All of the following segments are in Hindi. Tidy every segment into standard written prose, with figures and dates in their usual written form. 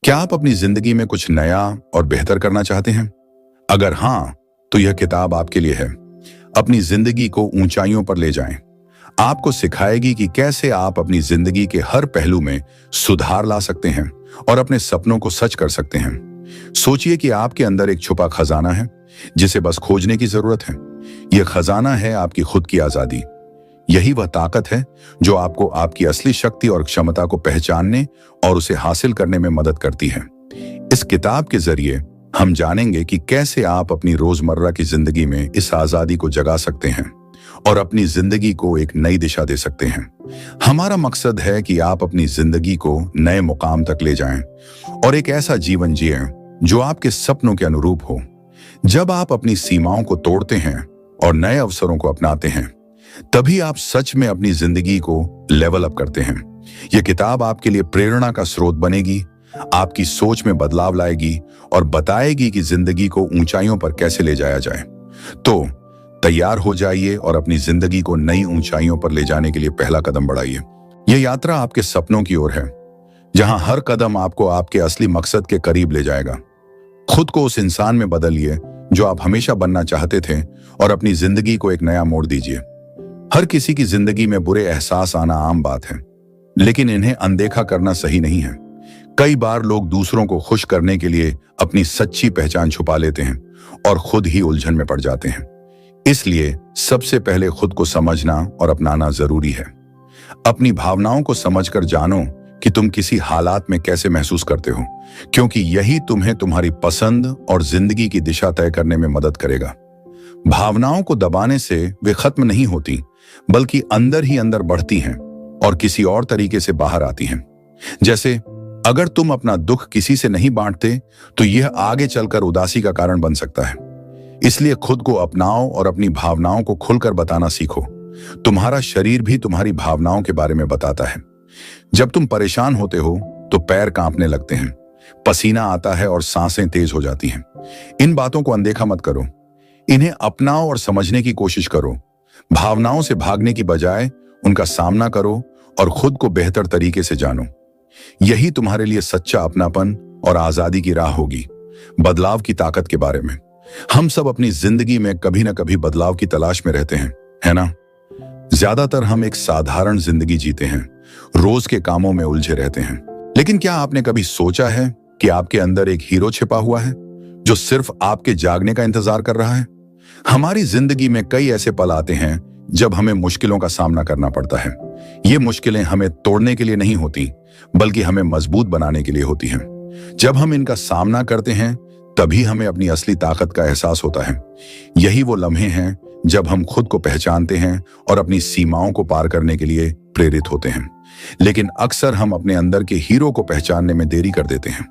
क्या आप अपनी जिंदगी में कुछ नया और बेहतर करना चाहते हैं? अगर हाँ, तो यह किताब आपके लिए है। अपनी जिंदगी को ऊंचाइयों पर ले जाएं। आपको सिखाएगी कि कैसे आप अपनी जिंदगी के हर पहलू में सुधार ला सकते हैं और अपने सपनों को सच कर सकते हैं। सोचिए कि आपके अंदर एक छुपा खजाना है जिसे बस खोजने की जरूरत है। यह खजाना है आपकी खुद की आजादी। यही वह ताकत है जो आपको आपकी असली शक्ति और क्षमता को पहचानने और उसे हासिल करने में मदद करती है। इस किताब के जरिए हम जानेंगे कि कैसे आप अपनी रोजमर्रा की जिंदगी में इस आजादी को जगा सकते हैं और अपनी जिंदगी को एक नई दिशा दे सकते हैं। हमारा मकसद है कि आप अपनी जिंदगी को नए मुकाम तक ले जाएं और एक ऐसा जीवन जिएं जो आपके सपनों के अनुरूप हो। जब आप अपनी सीमाओं को तोड़ते हैं और नए अवसरों को अपनाते हैं, तभी आप सच में अपनी जिंदगी को लेवल अप करते हैं। यह किताब आपके लिए प्रेरणा का स्रोत बनेगी, आपकी सोच में बदलाव लाएगी और बताएगी कि जिंदगी को ऊंचाइयों पर कैसे ले जाया जाए। तो तैयार हो जाइए और अपनी जिंदगी को नई ऊंचाइयों पर ले जाने के लिए पहला कदम बढ़ाइए। यह यात्रा आपके सपनों की ओर है, जहां हर कदम आपको आपके असली मकसद के करीब ले जाएगा। खुद को उस इंसान में बदलिए जो आप हमेशा बनना चाहते थे और अपनी जिंदगी को एक नया मोड़ दीजिए। हर किसी की जिंदगी में बुरे एहसास आना आम बात है, लेकिन इन्हें अनदेखा करना सही नहीं है। कई बार लोग दूसरों को खुश करने के लिए अपनी सच्ची पहचान छुपा लेते हैं और खुद ही उलझन में पड़ जाते हैं। इसलिए सबसे पहले खुद को समझना और अपनाना जरूरी है। अपनी भावनाओं को समझकर जानो कि तुम किसी हालात में कैसे महसूस करते हो, क्योंकि यही तुम्हें तुम्हारी पसंद और जिंदगी की दिशा तय करने में मदद करेगा। भावनाओं को दबाने से वे खत्म नहीं होती, बल्कि अंदर ही अंदर बढ़ती हैं और किसी और तरीके से बाहर आती हैं। जैसे अगर तुम अपना दुख किसी से नहीं बांटते, तो यह आगे चलकर उदासी का कारण बन सकता है। इसलिए खुद को अपनाओ और अपनी भावनाओं को खुलकर बताना सीखो। तुम्हारा शरीर भी तुम्हारी भावनाओं के बारे में बताता है। जब तुम परेशान होते हो तो पैर कांपने लगते हैं, पसीना आता है और सांसें तेज हो जाती हैं। इन बातों को अनदेखा मत करो, इन्हें अपनाओ और समझने की कोशिश करो। भावनाओं से भागने की बजाय उनका सामना करो और खुद को बेहतर तरीके से जानो। यही तुम्हारे लिए सच्चा अपनापन और आजादी की राह होगी। बदलाव की ताकत के बारे में, हम सब अपनी जिंदगी में कभी ना कभी बदलाव की तलाश में रहते हैं, है ना? ज्यादातर हम एक साधारण जिंदगी जीते हैं, रोज के कामों में उलझे रहते हैं। लेकिन क्या आपने कभी सोचा है कि आपके अंदर एक हीरो छिपा हुआ है जो सिर्फ आपके जागने का इंतजार कर रहा है? हमारी जिंदगी में कई ऐसे पल आते हैं जब हमें मुश्किलों का सामना करना पड़ता है। ये मुश्किलें हमें तोड़ने के लिए नहीं होती, बल्कि हमें मजबूत बनाने के लिए होती हैं। जब हम इनका सामना करते हैं, तभी हमें अपनी असली ताकत का एहसास होता है। यही वो लम्हे हैं जब हम खुद को पहचानते हैं और अपनी सीमाओं को पार करने के लिए प्रेरित होते हैं। लेकिन अक्सर हम अपने अंदर के हीरो को पहचानने में देरी कर देते हैं।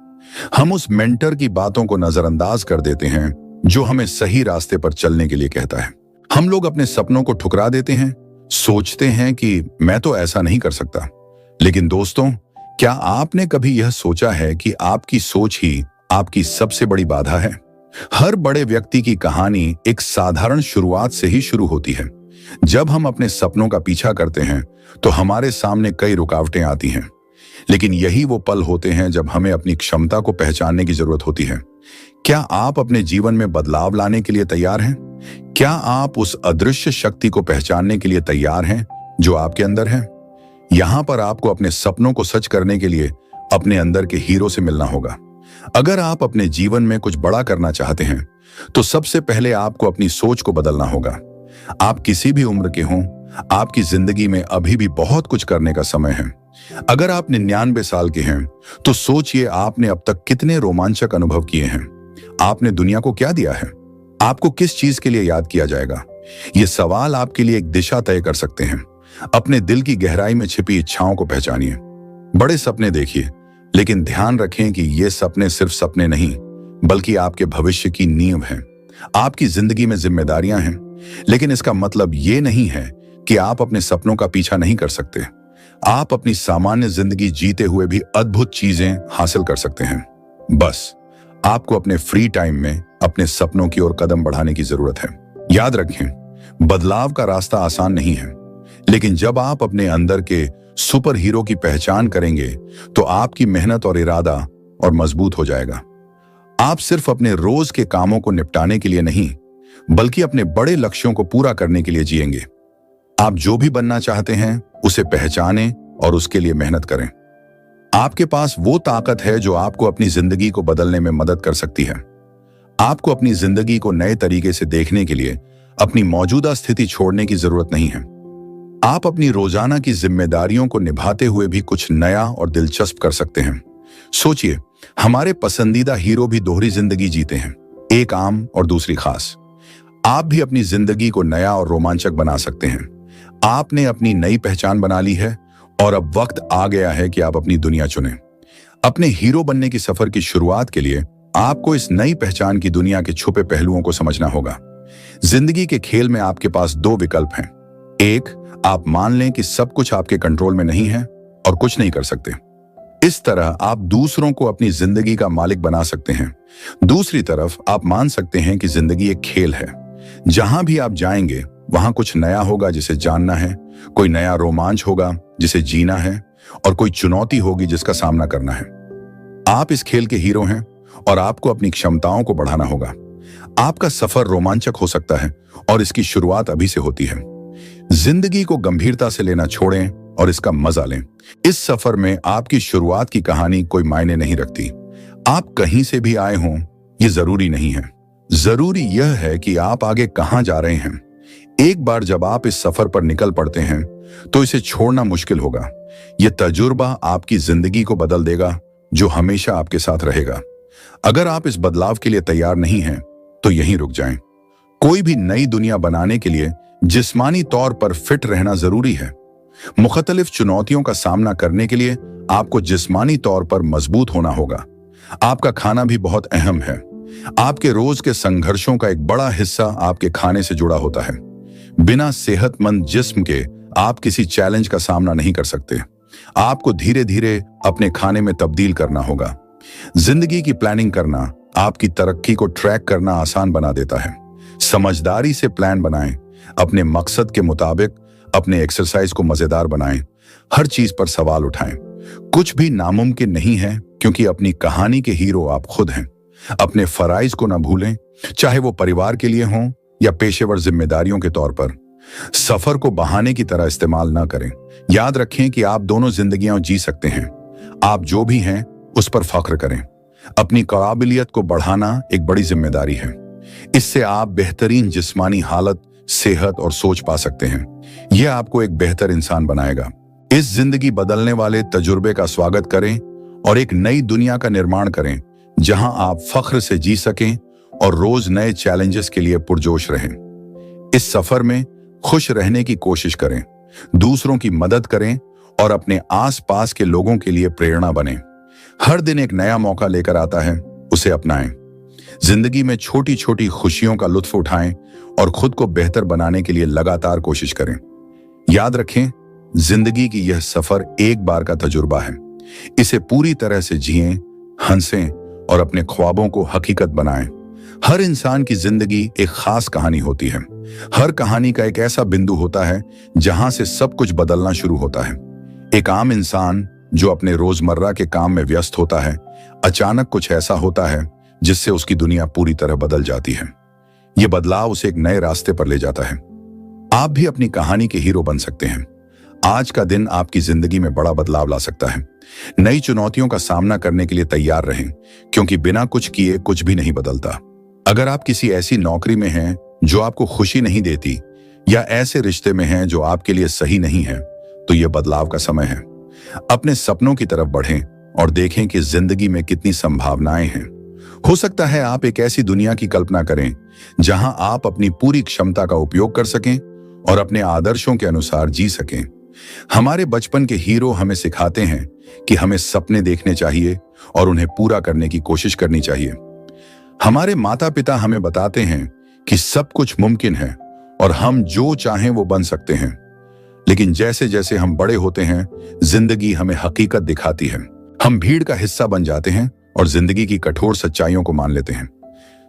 हम उस मेंटर की बातों को नजरअंदाज कर देते हैं जो हमें सही रास्ते पर चलने के लिए कहता है। हम लोग अपने सपनों को ठुकरा देते हैं, सोचते हैं कि मैं तो ऐसा नहीं कर सकता। लेकिन दोस्तों, क्या आपने कभी यह सोचा है कि आपकी सोच ही आपकी सबसे बड़ी बाधा है? हर बड़े व्यक्ति की कहानी एक साधारण शुरुआत से ही शुरू होती है। जब हम अपने सपनों का पीछा करते हैं तो हमारे सामने कई रुकावटें आती हैं, लेकिन यही वो पल होते हैं जब हमें अपनी क्षमता को पहचानने की जरूरत होती है। क्या आप अपने जीवन में बदलाव लाने के लिए तैयार हैं? क्या आप उस अदृश्य शक्ति को पहचानने के लिए तैयार हैं जो आपके अंदर है? यहां पर आपको अपने सपनों को सच करने के लिए अपने अंदर के हीरो से मिलना होगा। अगर आप अपने जीवन में कुछ बड़ा करना चाहते हैं, तो सबसे पहले आपको अपनी सोच को बदलना होगा। आप किसी भी उम्र के हों, आपकी जिंदगी में अभी भी बहुत कुछ करने का समय है। अगर आप 99 साल के हैं, तो सोचिए आपने अब तक कितने रोमांचक अनुभव किए हैं। आपने दुनिया को क्या दिया है? आपको किस चीज के लिए याद किया जाएगा? ये सवाल आपके लिए एक दिशा तय कर सकते हैं। अपने दिल की गहराई में छिपी इच्छाओं को पहचानिए। बड़े सपने देखिए, लेकिन ध्यान रखें कि ये सपने सिर्फ सपने नहीं, बल्कि आपके भविष्य की नींव हैं। आपकी जिंदगी में जिम्मेदारियां हैं, लेकिन इसका मतलब ये नहीं है कि आप अपने सपनों का पीछा नहीं कर सकते। आप अपनी सामान्य जिंदगी जीते हुए भी अद्भुत चीजें हासिल कर सकते हैं। बस आपको अपने फ्री टाइम में अपने सपनों की ओर कदम बढ़ाने की जरूरत है। याद रखें, बदलाव का रास्ता आसान नहीं है, लेकिन जब आप अपने अंदर के सुपर हीरो की पहचान करेंगे, तो आपकी मेहनत और इरादा और मजबूत हो जाएगा। आप सिर्फ अपने रोज के कामों को निपटाने के लिए नहीं, बल्कि अपने बड़े लक्ष्यों को पूरा करने के लिए जिएंगे। आप जो भी बनना चाहते हैं उसे पहचानें और उसके लिए मेहनत करें। आपके पास वो ताकत है जो आपको अपनी जिंदगी को बदलने में मदद कर सकती है। आपको अपनी जिंदगी को नए तरीके से देखने के लिए अपनी मौजूदा स्थिति छोड़ने की जरूरत नहीं है। आप अपनी रोजाना की जिम्मेदारियों को निभाते हुए भी कुछ नया और दिलचस्प कर सकते हैं। सोचिए, हमारे पसंदीदा हीरो भी दोहरी जिंदगी जीते हैं, एक आम और दूसरी खास। आप भी अपनी जिंदगी को नया और रोमांचक बना सकते हैं। आपने अपनी नई पहचान बना ली है और अब वक्त आ गया है कि आप अपनी दुनिया चुनें। अपने हीरो बनने की सफर की शुरुआत के लिए आपको इस नई पहचान की दुनिया के छुपे पहलुओं को समझना होगा। जिंदगी के खेल में आपके पास दो विकल्प हैं। एक, आप मान लें कि सब कुछ आपके कंट्रोल में नहीं है और कुछ नहीं कर सकते। इस तरह आप दूसरों को अपनी जिंदगी का मालिक बना सकते हैं। दूसरी तरफ आप मान सकते हैं कि जिंदगी एक खेल है। जहां भी आप जाएंगे वहां कुछ नया होगा जिसे जानना है, कोई नया रोमांच होगा जिसे जीना है, और कोई चुनौती होगी जिसका सामना करना है। आप इस खेल के हीरो हैं और आपको अपनी क्षमताओं को बढ़ाना होगा। आपका सफर रोमांचक हो सकता है और इसकी शुरुआत अभी से होती है। जिंदगी को गंभीरता से लेना छोड़ें और इसका मजा लें। इस सफर में आपकी शुरुआत की कहानी कोई मायने नहीं रखती। आप कहीं से भी आए हों, ये जरूरी नहीं है। जरूरी यह है कि आप आगे कहां जा रहे हैं। एक बार जब आप इस सफर पर निकल पड़ते हैं तो इसे छोड़ना मुश्किल होगा। यह तजुर्बा आपकी जिंदगी को बदल देगा, जो हमेशा आपके साथ रहेगा। अगर आप इस बदलाव के लिए तैयार नहीं हैं, तो यहीं रुक जाएं। कोई भी नई दुनिया बनाने के लिए जिस्मानी तौर पर फिट रहना जरूरी है। मुख्तलिफ चुनौतियों का सामना करने के लिए आपको जिस्मानी तौर पर मजबूत होना होगा। आपका खाना भी बहुत अहम है। आपके रोज के संघर्षों का एक बड़ा हिस्सा आपके खाने से जुड़ा होता है। बिना सेहतमंद जिस्म के आप किसी चैलेंज का सामना नहीं कर सकते। आपको धीरे धीरे अपने खाने में तब्दील करना होगा। जिंदगी की प्लानिंग करना आपकी तरक्की को ट्रैक करना आसान बना देता है। समझदारी से प्लान बनाएं, अपने मकसद के मुताबिक अपने एक्सरसाइज को मजेदार बनाएं, हर चीज पर सवाल उठाएं। कुछ भी नामुमकिन नहीं है, क्योंकि अपनी कहानी के हीरो आप खुद हैं। अपने फराइज को न भूलें, चाहे वो परिवार के लिए हों या पेशेवर जिम्मेदारियों के तौर पर। सफर को बहाने की तरह इस्तेमाल न करें। याद रखें कि आप दोनों जिंदगियां जी सकते हैं। आप जो भी हैं उस पर फख्र करें। अपनी काबिलियत को बढ़ाना एक बड़ी जिम्मेदारी है। इससे आप बेहतरीन जिस्मानी हालत, सेहत और सोच पा सकते हैं। यह आपको एक बेहतर इंसान बनाएगा। इस जिंदगी बदलने वाले तजुर्बे का स्वागत करें और एक नई दुनिया का निर्माण करें, जहां आप फख्र से जी सकें और रोज नए चैलेंजेस के लिए पुरजोश रहें। इस सफर में खुश रहने की कोशिश करें, दूसरों की मदद करें और अपने आसपास के लोगों के लिए प्रेरणा बनें। हर दिन एक नया मौका लेकर आता है, उसे अपनाएं। जिंदगी में छोटी छोटी खुशियों का लुत्फ उठाएं और खुद को बेहतर बनाने के लिए लगातार कोशिश करें। याद रखें, जिंदगी की यह सफर एक बार का तजुर्बा है। इसे पूरी तरह से जिएं, हंसें और अपने ख्वाबों को हकीकत बनाएं। हर इंसान की जिंदगी एक खास कहानी होती है। हर कहानी का एक ऐसा बिंदु होता है जहां से सब कुछ बदलना शुरू होता है। एक आम इंसान जो अपने रोजमर्रा के काम में व्यस्त होता है, अचानक कुछ ऐसा होता है जिससे उसकी दुनिया पूरी तरह बदल जाती है। यह बदलाव उसे एक नए रास्ते पर ले जाता है। आप भी अपनी कहानी के हीरो बन सकते हैं। आज का दिन आपकी जिंदगी में बड़ा बदलाव ला सकता है। नई चुनौतियों का सामना करने के लिए तैयार रहें, क्योंकि बिना कुछ किए कुछ भी नहीं बदलता। अगर आप किसी ऐसी नौकरी में हैं जो आपको खुशी नहीं देती, या ऐसे रिश्ते में हैं जो आपके लिए सही नहीं है, तो यह बदलाव का समय है। अपने सपनों की तरफ बढ़ें और देखें कि जिंदगी में कितनी संभावनाएं हैं। हो सकता है आप एक ऐसी दुनिया की कल्पना करें जहां आप अपनी पूरी क्षमता का उपयोग कर सकें और अपने आदर्शों के अनुसार जी सकें। हमारे बचपन के हीरो हमें सिखाते हैं कि हमें सपने देखने चाहिए और उन्हें पूरा करने की कोशिश करनी चाहिए। हमारे माता पिता हमें बताते हैं कि सब कुछ मुमकिन है और हम जो चाहें वो बन सकते हैं। लेकिन जैसे जैसे हम बड़े होते हैं, जिंदगी हमें हकीकत दिखाती है। हम भीड़ का हिस्सा बन जाते हैं और जिंदगी की कठोर सच्चाइयों को मान लेते हैं।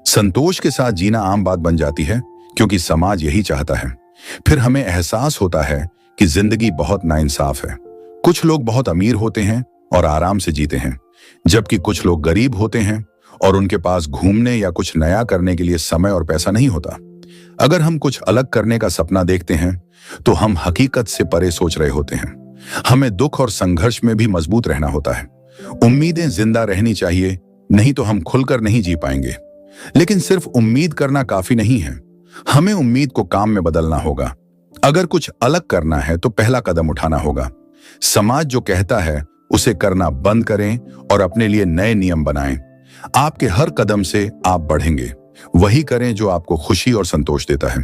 संतोष के साथ जीना आम बात बन जाती है, क्योंकि समाज यही चाहता है। फिर हमें एहसास होता है कि जिंदगी बहुत नाइंसाफ है। कुछ लोग बहुत अमीर होते हैं और आराम से जीते हैं, जबकि कुछ लोग गरीब होते हैं और उनके पास घूमने या कुछ नया करने के लिए समय और पैसा नहीं होता। अगर हम कुछ अलग करने का सपना देखते हैं तो हम हकीकत से परे सोच रहे होते हैं। हमें दुख और संघर्ष में भी मजबूत रहना होता है। उम्मीदें जिंदा रहनी चाहिए, नहीं तो हम खुलकर नहीं जी पाएंगे। लेकिन सिर्फ उम्मीद करना काफी नहीं है, हमें उम्मीद को काम में बदलना होगा। अगर कुछ अलग करना है तो पहला कदम उठाना होगा। समाज जो कहता है उसे करना बंद करें और अपने लिए नए नियम बनाएं। आपके हर कदम से आप बढ़ेंगे। वही करें जो आपको खुशी और संतोष देता है।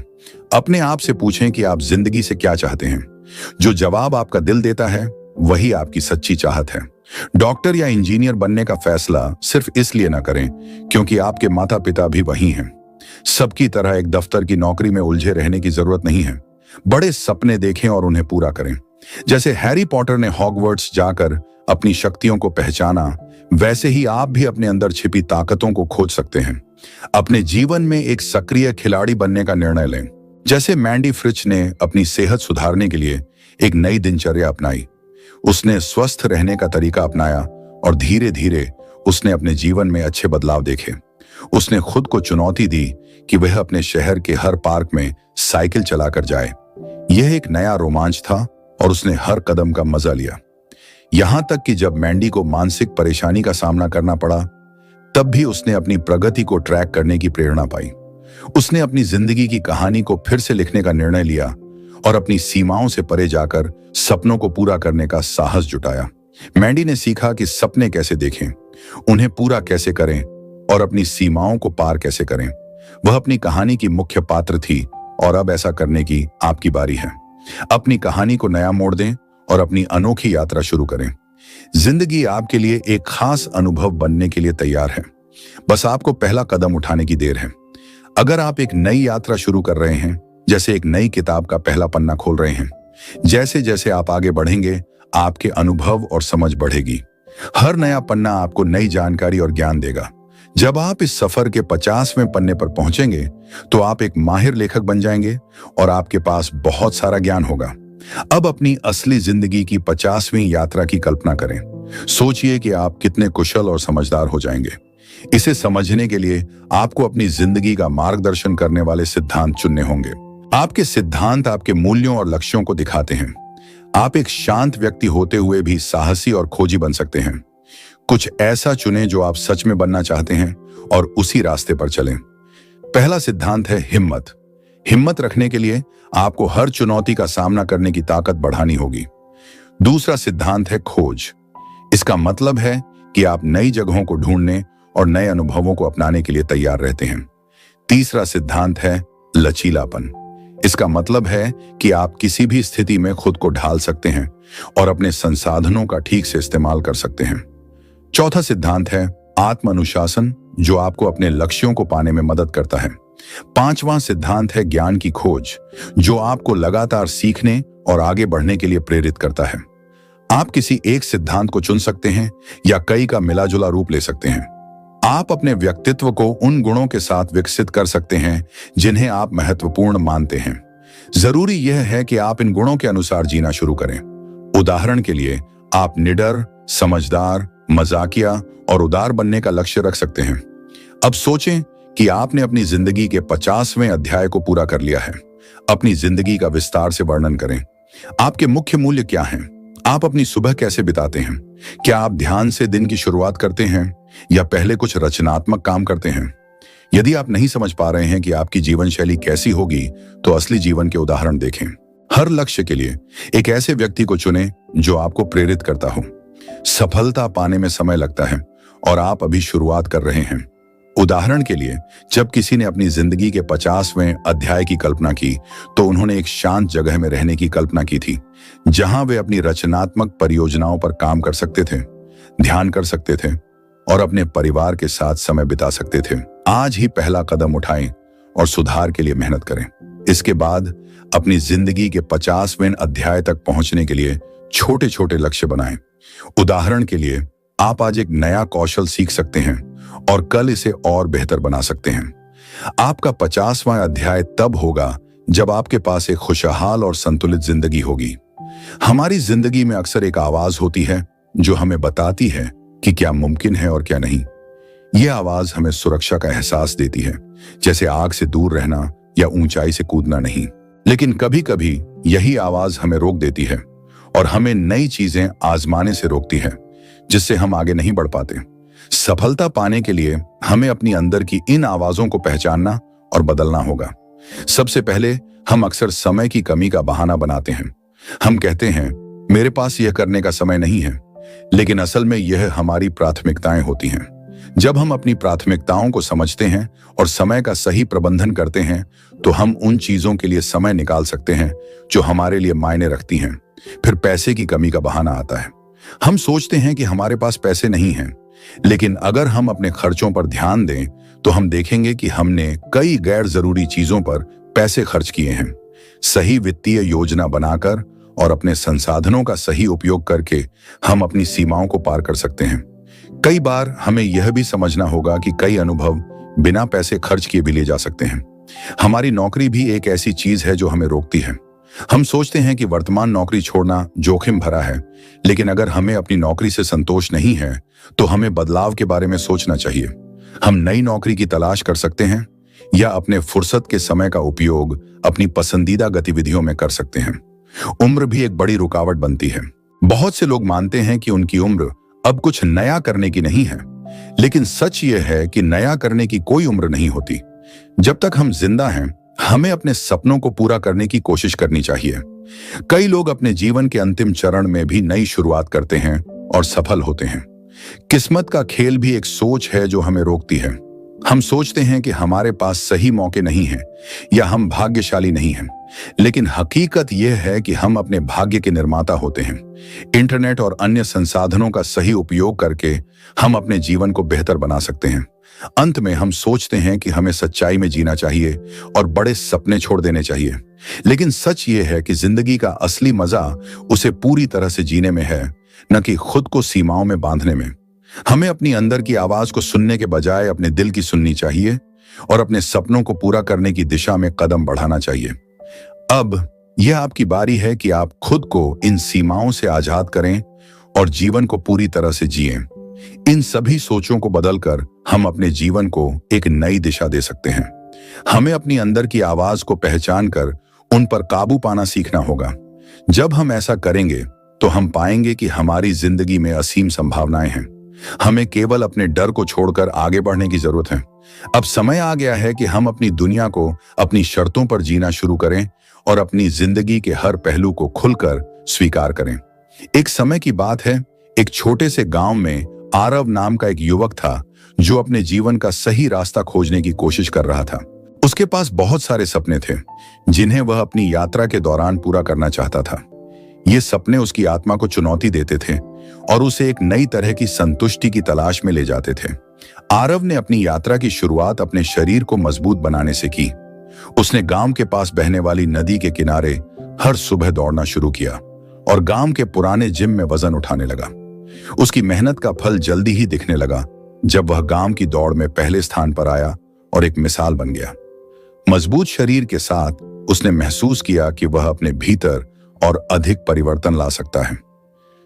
अपने आप से पूछें कि आप जिंदगी से क्या चाहते हैं। जो जवाब आपका दिल देता है वही आपकी सच्ची चाहत है। डॉक्टर या इंजीनियर बनने का फैसला सिर्फ इसलिए ना करें क्योंकि आपके माता पिता भी वही हैं। सबकी तरह एक दफ्तर की नौकरी में उलझे रहने की जरूरत नहीं है। बड़े सपने देखें और उन्हें पूरा करें। जैसे हैरी पॉटर ने हॉगवर्ट्स जाकर अपनी शक्तियों को पहचाना, वैसे ही आप भी अपने अंदर छिपी ताकतों को खोज सकते हैं। अपने जीवन में एक सक्रिय खिलाड़ी बनने का निर्णय लें। जैसे मैंडी फ्रिच ने अपनी सेहत सुधारने के लिए एक नई दिनचर्या अपनाई। उसने स्वस्थ रहने का तरीका अपनाया और धीरे धीरे उसने अपने जीवन में अच्छे बदलाव देखे। उसने खुद को चुनौती दी कि वह अपने शहर के हर पार्क में साइकिल चलाकर जाए। यह एक नया रोमांच था और उसने हर कदम का मजा लिया। यहां तक कि जब मैंडी को मानसिक परेशानी का सामना करना पड़ा, तब भी उसने अपनी प्रगति को ट्रैक करने की प्रेरणा पाई। उसने अपनी जिंदगी की कहानी को फिर से लिखने का निर्णय लिया और अपनी सीमाओं से परे जाकर सपनों को पूरा करने का साहस जुटाया। मैंडी ने सीखा कि सपने कैसे देखें, उन्हें पूरा कैसे करें और अपनी सीमाओं को पार कैसे करें। वह अपनी कहानी की मुख्य पात्र थी और अब ऐसा करने की आपकी बारी है। अपनी कहानी को नया मोड़ दें और अपनी अनोखी यात्रा शुरू करें। जिंदगी आपके लिए एक खास अनुभव बनने के लिए तैयार है। बस आपको पहला कदम उठाने की देर है। अगर आप एक नई यात्रा शुरू कर रहे हैं, जैसे एक नई किताब का पहला पन्ना खोल रहे हैं, जैसे जैसे आप आगे बढ़ेंगे आपके अनुभव और समझ बढ़ेगी। हर नया पन्ना आपको नई जानकारी और ज्ञान देगा। जब आप इस सफर के 50वें पन्ने पर पहुंचेंगे तो आप एक माहिर लेखक बन जाएंगे और आपके पास बहुत सारा ज्ञान होगा। अब अपनी असली जिंदगी की 50वीं यात्रा की कल्पना करें। सोचिए कि आप कितने कुशल और समझदार हो जाएंगे। इसे समझने के लिए आपको अपनी जिंदगी का मार्गदर्शन करने वाले सिद्धांत चुनने होंगे। आपके सिद्धांत आपके मूल्यों और लक्ष्यों को दिखाते हैं। आप एक शांत व्यक्ति होते हुए भी साहसी और खोजी बन सकते हैं। कुछ ऐसा चुनें जो आप सच में बनना चाहते हैं और उसी रास्ते पर चलें। पहला सिद्धांत है हिम्मत। हिम्मत रखने के लिए आपको हर चुनौती का सामना करने की ताकत बढ़ानी होगी। दूसरा सिद्धांत है खोज। इसका मतलब है कि आप नई जगहों को ढूंढने और नए अनुभवों को अपनाने के लिए तैयार रहते हैं। तीसरा सिद्धांत है लचीलापन। इसका मतलब है कि आप किसी भी स्थिति में खुद को ढाल सकते हैं और अपने संसाधनों का ठीक से इस्तेमाल कर सकते हैं। चौथा सिद्धांत है आत्म अनुशासन, जो आपको अपने लक्ष्यों को पाने में मदद करता है। पांचवां सिद्धांत है ज्ञान की खोज, जो आपको लगातार सीखने और आगे बढ़ने के लिए प्रेरित करता है। आप किसी एक सिद्धांत को चुन सकते हैं या कई का मिलाजुला रूप ले सकते हैं। आप अपने व्यक्तित्व को उन गुणों के साथ विकसित कर सकते हैं जिन्हें आप महत्वपूर्ण मानते हैं। जरूरी यह है कि आप इन गुणों के अनुसार जीना शुरू करें। उदाहरण के लिए, आप निडर, समझदार, मजाकिया और उदार बनने का लक्ष्य रख सकते हैं। अब सोचें कि आपने अपनी जिंदगी के 50वें अध्याय को पूरा कर लिया है। अपनी जिंदगी का विस्तार से वर्णन करें। आपके मुख्य मूल्य क्या हैं? आप अपनी सुबह कैसे बिताते हैं? क्या आप ध्यान से दिन की शुरुआत करते हैं या पहले कुछ रचनात्मक काम करते हैं? यदि आप नहीं समझ पा रहे हैं कि आपकी जीवन शैली कैसी होगी, तो असली जीवन के उदाहरण देखें। हर लक्ष्य के लिए एक ऐसे व्यक्ति को चुनें जो आपको प्रेरित करता हो। सफलता पाने में समय लगता है और आप अभी शुरुआत कर रहे हैं। उदाहरण के लिए, जब किसी ने अपनी जिंदगी के 50वें अध्याय की कल्पना की, तो उन्होंने एक शांत जगह में रहने की कल्पना की थी, जहां वे अपनी रचनात्मक परियोजनाओं पर काम कर सकते थे, ध्यान कर सकते थे और अपने परिवार के साथ समय बिता सकते थे। आज ही पहला कदम उठाएं और सुधार के लिए मेहनत करें। इसके बाद अपनी जिंदगी के 50वें अध्याय तक पहुंचने के लिए छोटे छोटे लक्ष्य बनाएं। उदाहरण के लिए, आप आज एक नया कौशल सीख सकते हैं और कल इसे और बेहतर बना सकते हैं। आपका 50वां अध्याय तब होगा जब आपके पास एक खुशहाल और संतुलित जिंदगी होगी। हमारी जिंदगी में अक्सर एक आवाज होती है जो हमें बताती है कि क्या मुमकिन है और क्या नहीं। यह आवाज हमें सुरक्षा का एहसास देती है, जैसे आग से दूर रहना या ऊंचाई से कूदना नहीं। लेकिन कभी कभी यही आवाज हमें रोक देती है और हमें नई चीजें आजमाने से रोकती है, जिससे हम आगे नहीं बढ़ पाते। सफलता पाने के लिए हमें अपनी अंदर की इन आवाजों को पहचानना और बदलना होगा। सबसे पहले हम अक्सर समय की कमी का बहाना बनाते हैं। हम कहते हैं, मेरे पास यह करने का समय नहीं है, लेकिन असल में यह हमारी प्राथमिकताएं होती हैं। जब हम अपनी प्राथमिकताओं को समझते हैं और समय का सही प्रबंधन करते हैं, तो हम उन चीजों के लिए समय निकाल सकते हैं जो हमारे लिए मायने रखती हैं। फिर पैसे की कमी का बहाना आता है। हम सोचते हैं कि हमारे पास पैसे नहीं हैं, लेकिन अगर हम अपने खर्चों पर ध्यान दें तो हम देखेंगे कि हमने कई गैर जरूरी चीजों पर पैसे खर्च किए हैं। सही वित्तीय योजना बनाकर और अपने संसाधनों का सही उपयोग करके हम अपनी सीमाओं को पार कर सकते हैं। कई बार हमें यह भी समझना होगा कि कई अनुभव बिना पैसे खर्च किए भी ले जा सकते हैं। हमारी नौकरी भी एक ऐसी चीज है जो हमें रोकती है। हम सोचते हैं कि वर्तमान नौकरी छोड़ना जोखिम भरा है, लेकिन अगर हमें अपनी नौकरी से संतोष नहीं है तो हमें बदलाव के बारे में सोचना चाहिए। हम नई नौकरी की तलाश कर सकते हैं या अपने फुर्सत के समय का उपयोग अपनी पसंदीदा गतिविधियों में कर सकते हैं। उम्र भी एक बड़ी रुकावट बनती है। बहुत से लोग मानते हैं कि उनकी उम्र अब कुछ नया करने की नहीं है, लेकिन सच यह है कि नया करने की कोई उम्र नहीं होती। जब तक हम जिंदा हैं, हमें अपने सपनों को पूरा करने की कोशिश करनी चाहिए। कई लोग अपने जीवन के अंतिम चरण में भी नई शुरुआत करते हैं और सफल होते हैं। किस्मत का खेल भी एक सोच है जो हमें रोकती है। हम सोचते हैं कि हमारे पास सही मौके नहीं हैं या हम भाग्यशाली नहीं हैं, लेकिन हकीकत यह है कि हम अपने भाग्य के निर्माता होते हैं। इंटरनेट और अन्य संसाधनों का सही उपयोग करके हम अपने जीवन को बेहतर बना सकते हैं। अंत में हम सोचते हैं कि हमें सच्चाई में जीना चाहिए और बड़े सपने छोड़ देने चाहिए, लेकिन सच ये है कि जिंदगी का असली मजा उसे पूरी तरह से जीने में है, न कि खुद को सीमाओं में बांधने में। हमें अपनी अंदर की आवाज को सुनने के बजाय अपने दिल की सुननी चाहिए और अपने सपनों को पूरा करने की दिशा में कदम बढ़ाना चाहिए। अब यह आपकी बारी है कि आप खुद को इन सीमाओं से आजाद करें और जीवन को पूरी तरह से जिएं। इन सभी सोचों को बदलकर हम अपने जीवन को एक नई दिशा दे सकते हैं। हमें अपनी अंदर की आवाज को पहचान कर उन पर काबू पाना सीखना होगा। जब हम ऐसा करेंगे तो हम पाएंगे कि हमारी जिंदगी में असीम संभावनाएं हैं। हमें केवल अपने डर को छोड़कर आगे बढ़ने की जरूरत है। अब समय आ गया है कि हम अपनी दुनिया को अपनी शर्तों पर जीना शुरू करें और अपनी जिंदगी के हर पहलू को खुलकर स्वीकार करें। एक समय की बात है, एक छोटे से गांव में आरव नाम का एक युवक था जो अपने जीवन का सही रास्ता खोजने की कोशिश कर रहा था। उसके पास बहुत सारे सपने थे जिन्हें वह अपनी यात्रा के दौरान पूरा करना चाहता था। ये सपने उसकी आत्मा को चुनौती देते थे और उसे एक नई तरह की संतुष्टि की तलाश में ले जाते थे। आरव ने अपनी यात्रा की शुरुआत अपने शरीर को मजबूत बनाने से की। उसने गांव के पास बहने वाली नदी के किनारे हर सुबह दौड़ना शुरू किया और गांव के पुराने जिम में वजन उठाने लगा। उसकी मेहनत का फल जल्दी ही दिखने लगा जब वह गांव की दौड़ में पहले स्थान पर आया और एक मिसाल बन गया। मजबूत शरीर के साथ उसने महसूस किया कि वह अपने भीतर और अधिक परिवर्तन ला सकता है।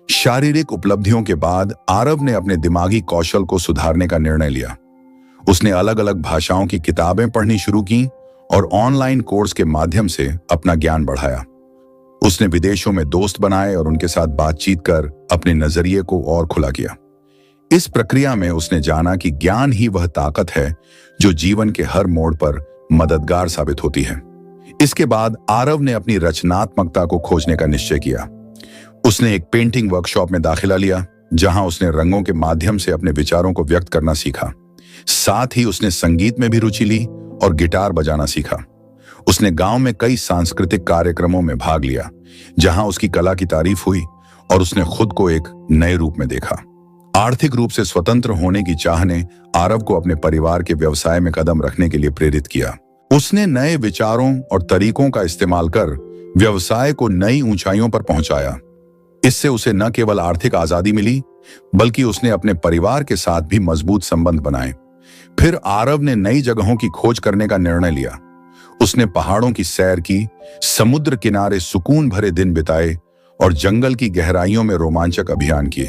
शारीरिक उपलब्धियों के बाद आरव ने अपने दिमागी कौशल को सुधारने का निर्णय लिया। उसने अलग अलग भाषाओं की किताबें पढ़नी शुरू की और ऑनलाइन कोर्स के माध्यम से अपना ज्ञान बढ़ाया। उसने विदेशों में दोस्त बनाए और उनके साथ बातचीत कर अपने नजरिए को और खुला किया। इस प्रक्रिया में उसने जाना कि ज्ञान ही वह ताकत है जो जीवन के हर मोड़ पर मददगार साबित होती है। इसके बाद आरव ने अपनी रचनात्मकता को खोजने का निश्चय किया। उसने एक पेंटिंग वर्कशॉप में दाखिला लिया जहां उसने रंगों के माध्यम से अपने विचारों को व्यक्त करना सीखा। साथ ही उसने संगीत में भी रुचि ली और गिटार बजाना सीखा। उसने गांव में कई सांस्कृतिक कार्यक्रमों में भाग लिया जहां उसकी कला की तारीफ हुई और उसने खुद को एक नए रूप में देखा। आर्थिक रूप से स्वतंत्र होने की चाह ने आरव को अपने परिवार के व्यवसाय में कदम रखने के लिए प्रेरित किया। उसने नए विचारों और तरीकों का इस्तेमाल कर व्यवसाय को नई ऊंचाइयों पर पहुंचाया। इससे उसे न केवल आर्थिक आजादी मिली, बल्कि उसने अपने परिवार के साथ भी मजबूत संबंध बनाए। फिर आरव ने नई जगहों की खोज करने का निर्णय लिया। उसने पहाड़ों की सैर की, समुद्र किनारे सुकून भरे दिन बिताए और जंगल की गहराइयों में रोमांचक अभियान किए।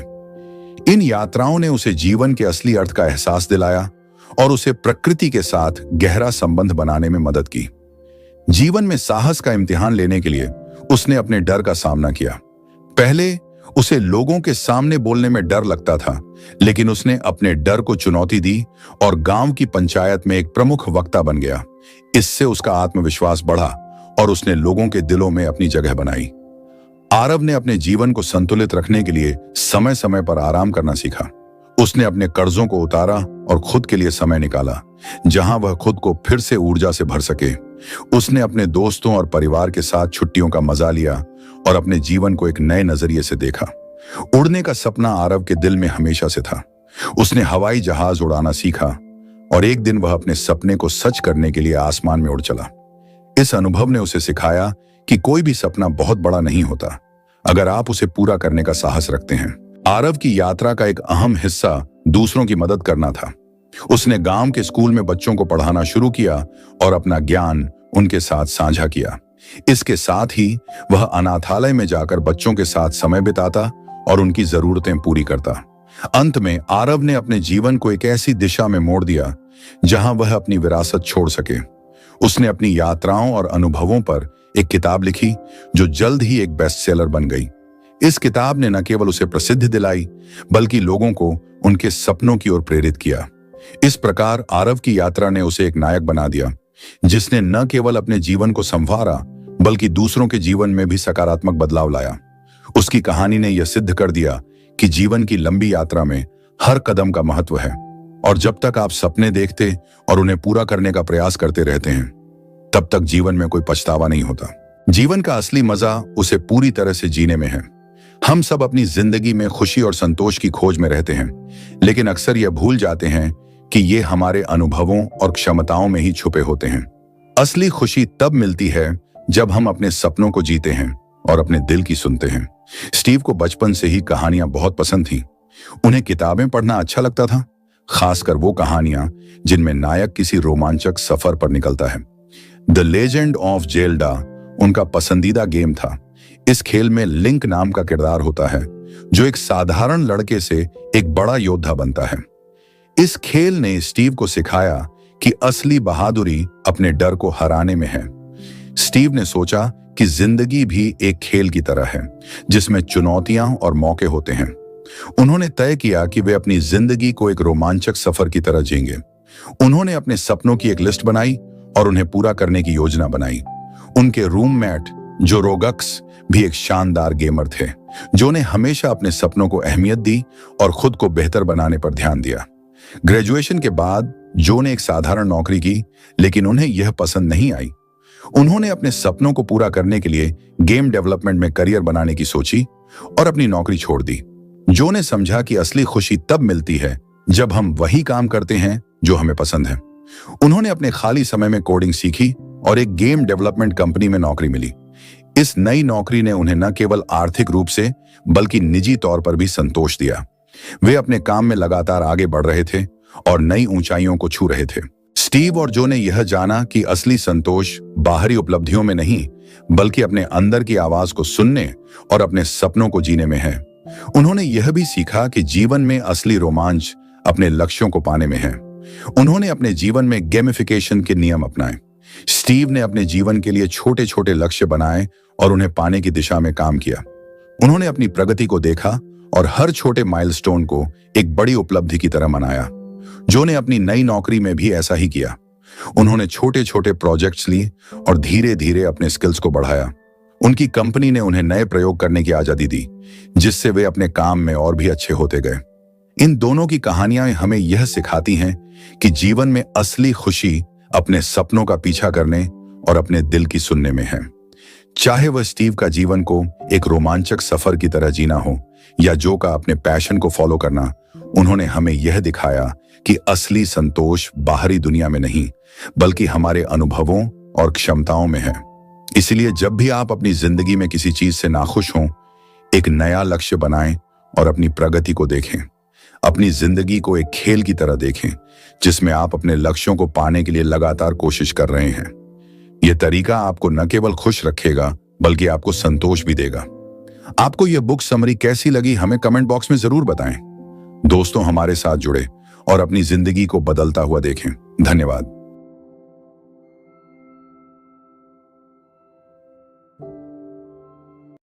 इन यात्राओं ने उसे जीवन के असली अर्थ का एहसास दिलाया और उसे प्रकृति के साथ गहरा संबंध बनाने में मदद की। जीवन में साहस का इम्तिहान लेने के लिए उसने अपने डर का सामना किया। पहले उसे लोगों के सामने बोलने में डर लगता था, लेकिन उसने अपने डर को चुनौती दी और गांव की पंचायत में एक प्रमुख वक्ता बन गया। इससे उसका आत्मविश्वास बढ़ा और उसने लोगों के दिलों में अपनी जगह बनाई। आरव ने अपने जीवन को संतुलित रखने के लिए समय समय पर आराम करना सीखा। उसने अपने कर्जों को उतारा और खुद के लिए समय निकाला, जहां वह खुद को फिर से ऊर्जा से भर सके। उसने अपने दोस्तों और परिवार के साथ छुट्टियों का मजा लिया और अपने जीवन को एक नए नजरिए से देखा। उड़ने का सपना आरव के दिल में हमेशा से था। उसने हवाई जहाज उड़ाना सीखा और एक दिन वह अपने सपने को सच करने के लिए आसमान में उड़ चला। इस अनुभव ने उसे सिखाया कि कोई भी सपना बहुत बड़ा नहीं होता, अगर आप उसे पूरा करने का साहस रखते हैं। आरव की यात्रा का एक अहम हिस्सा दूसरों की मदद करना था। उसने गांव के स्कूल में बच्चों को पढ़ाना शुरू किया और अपना ज्ञान उनके साथ साझा किया। इसके साथ ही वह अनाथालय में जाकर बच्चों के साथ समय बिताता और उनकी जरूरतें पूरी करता। अंत में आरव ने अपने जीवन को एक ऐसी दिशा में मोड़ दिया जहां वह अपनी विरासत छोड़ सके। उसने अपनी यात्राओं और अनुभवों पर एक किताब लिखी जो जल्द ही एक बेस्ट सेलर बन गई। इस किताब ने न केवल उसे प्रसिद्धि दिलाई, बल्कि लोगों को उनके सपनों की ओर प्रेरित किया। इस प्रकार आरव की यात्रा ने उसे एक नायक बना दिया, जिसने न केवल अपने जीवन को संवारा, बल्कि दूसरों के जीवन में भी सकारात्मक बदलाव लाया। उसकी कहानी ने यह सिद्ध कर दिया कि जीवन की लंबी यात्रा में हर कदम का महत्व है, और जब तक आप सपने देखते और उन्हें पूरा करने का प्रयास करते रहते हैं, तब तक जीवन में कोई पछतावा नहीं होता। जीवन का असली मजा उसे पूरी तरह से जीने में है। हम सब अपनी जिंदगी में खुशी और संतोष की खोज में रहते हैं, लेकिन अक्सर यह भूल जाते हैं कि ये हमारे अनुभवों और क्षमताओं में ही छुपे होते हैं। असली खुशी तब मिलती है जब हम अपने सपनों को जीते हैं और अपने दिल की सुनते हैं। स्टीव को बचपन से ही कहानियां बहुत पसंद थीं। उन्हें किताबें पढ़ना अच्छा लगता था, खासकर वो कहानियां जिनमें नायक किसी रोमांचक सफर पर निकलता है। द लेजेंड ऑफ जेल्डा उनका पसंदीदा गेम था। इस खेल में लिंक नाम का किरदार होता है, जो एक साधारण लड़के से एक बड़ा योद्धा बनता है। इस खेल ने स्टीव को सिखाया कि असली बहादुरी अपने डर को हराने में है। स्टीव ने सोचा कि जिंदगी भी एक खेल की तरह है, जिसमें चुनौतियां और मौके होते हैं। उन्होंने तय किया कि वे अपनी जिंदगी को एक रोमांचक सफर की तरह जिएंगे। उन्होंने अपने सपनों की एक लिस्ट बनाई और उन्हें पूरा करने की योजना बनाई। उनके रूममेट जो रोगक्स भी एक शानदार गेमर थे, जो ने हमेशा अपने सपनों को अहमियत दी और खुद को बेहतर बनाने पर ध्यान दिया। ग्रेजुएशन के बाद जो ने एक साधारण नौकरी की, लेकिन उन्हें यह पसंद नहीं आई। उन्होंने अपने सपनों को पूरा करने के लिए गेम डेवलपमेंट में करियर बनाने की सोची और अपनी नौकरी छोड़ दी। जो ने समझा कि असली खुशी तब मिलती है जब हम वही काम करते हैं जो हमें पसंद है। उन्होंने अपने खाली समय में कोडिंग सीखी और एक गेम डेवलपमेंट कंपनी में नौकरी मिली। इस नई नौकरी ने उन्हें न केवल आर्थिक रूप से बल्कि निजी तौर पर भी संतोष दिया। वे अपने काम में लगातार आगे बढ़ रहे थे और नई ऊंचाइयों को छू रहे थे। स्टीव और जो ने यह जाना कि असली संतोष बाहरी उपलब्धियों में नहीं, बल्कि अपने अंदर की आवाज को सुनने और अपने सपनों को जीने में है। उन्होंने यह भी सीखा कि जीवन में असली रोमांच अपने लक्ष्यों को पाने में है। उन्होंने अपने जीवन में गेमिफिकेशन के नियम अपनाए। स्टीव ने अपने जीवन के लिए छोटे छोटे लक्ष्य बनाए और उन्हें पाने की दिशा में काम किया। उन्होंने अपनी प्रगति को देखा और हर छोटे माइलस्टोन को एक बड़ी उपलब्धि की तरह मनाया। जो ने अपनी नई नौकरी में भी ऐसा ही किया। उन्होंने छोटे छोटे प्रोजेक्ट्स लिए और धीरे धीरे अपने स्किल्स को बढ़ाया। उनकी कंपनी ने उन्हें नए प्रयोग करने की आजादी दी, जिससे वे अपने काम में और भी अच्छे होते गए। इन दोनों की कहानियां हमें यह सिखाती हैं कि जीवन में असली खुशी अपने सपनों का पीछा करने और अपने दिल की सुनने में है। चाहे वह स्टीव का जीवन को एक रोमांचक सफर की तरह जीना हो या जो का अपने पैशन को फॉलो करना, उन्होंने हमें यह दिखाया कि असली संतोष बाहरी दुनिया में नहीं, बल्कि हमारे अनुभवों और क्षमताओं में है। इसलिए जब भी आप अपनी जिंदगी में किसी चीज से नाखुश हों, एक नया लक्ष्य बनाएं और अपनी प्रगति को देखें। अपनी जिंदगी को एक खेल की तरह देखें, जिसमें आप अपने लक्ष्यों को पाने के लिए लगातार कोशिश कर रहे हैं। यह तरीका आपको न केवल खुश रखेगा, बल्कि आपको संतोष भी देगा। आपको यह बुक समरी कैसी लगी, हमें कमेंट बॉक्स में जरूर बताएं। दोस्तों हमारे साथ जुड़े और अपनी जिंदगी को बदलता हुआ देखें। धन्यवाद।